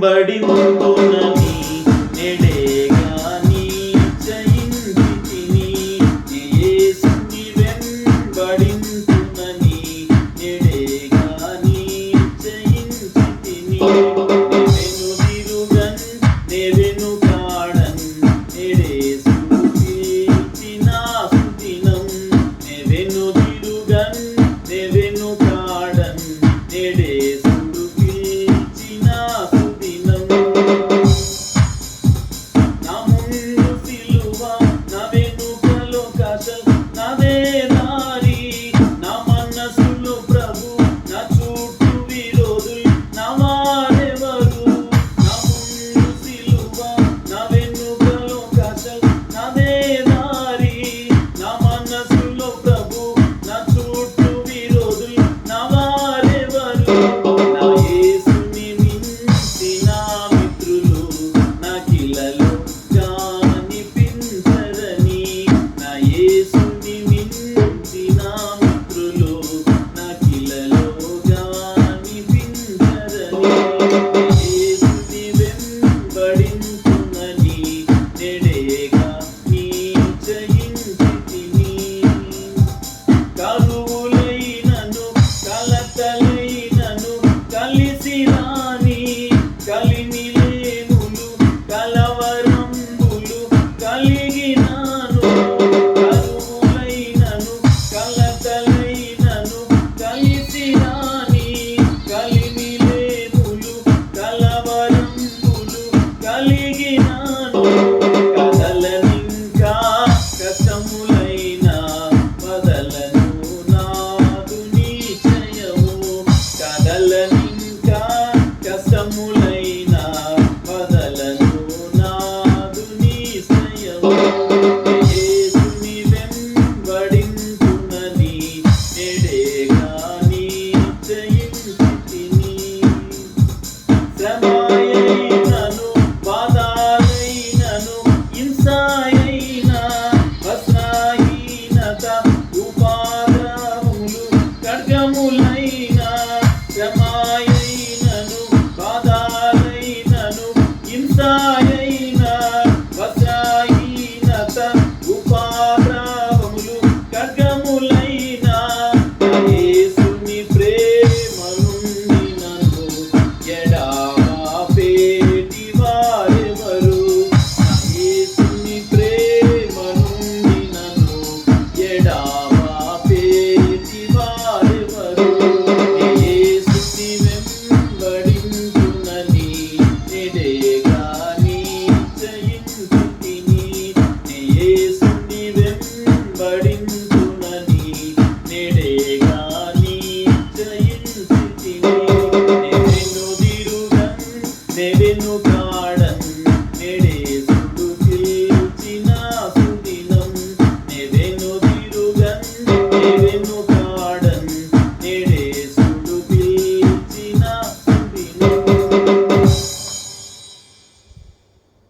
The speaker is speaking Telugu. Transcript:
వెంబడింతునని నెడేగా నిశ్చయించితిని. యేసుని వెంబడింతునని నెడేగా నిశ్చయించితిని. నెవెనుకాడన్ నెడేసుడు పిలిచిన సుదినం. నెవెనుకాడన్ నెడేసుడు పిలిచిన సుదినం. నా ముందు సిలువ నా వెనుకలో కషం నాదే దారి. నా మనసులో ప్రభు నా చుట్టూ విరోధులు నా వారెవరు. నా ముందు సిలువ నా వెనుకలో కషం నాదే దారి. నా మనసులో ప్రభు నా చుట్టూ విరోధులు నా వారెవరు. నా యేసుని మించిన మిత్రులు నాకిలలో కనిపించరని. నా యేసుని మించిన మిత్రులు నాకిలలో కనిపించరని. యేసుని వెంబడింతునని నెడేగా నిశ్చయించితిని. కరువులైనను కలతలైనను కలిసి రాని. కలిమిలేములు కలవరంబులు కలిగినాను. కరువులైనను కలతలైనను కలిసి రాని. కలిమిలేములు కలవరంబులు కలిగినాను. కదలనింకా కష్టములైన వదలను నాదు నిశ్చయము. కదలనింకా కష్టములైన వదలను నాదు నిశ్చయము. యేసుని వెంబడింతునని నెడేగా నిశ్చయించితిని. శ్రమయైనను బాధలైనను హింసయైన వస్త్రహీనత ఉపద్రవములు ఖడ్గములైన. శ్రమయైనను బాధలైనను హింసయైన వస్త్రహీనత ఉపద్రవములు ఖడ్గములైన. యేసుని ప్రేమ నుండి నన్ను ఎడబాపేటి వారెవరు. యేసుని ప్రేమ నుండి నన్ను ఎడబాపేటి వారెవరు. యేసుని వెంబడింతునని నెడేగా నిశ్చయించితిని. యేసుని వెంబడింతునని నెడేగా నిశ్చయించితిని. నెవెనుకాడన్ నెడే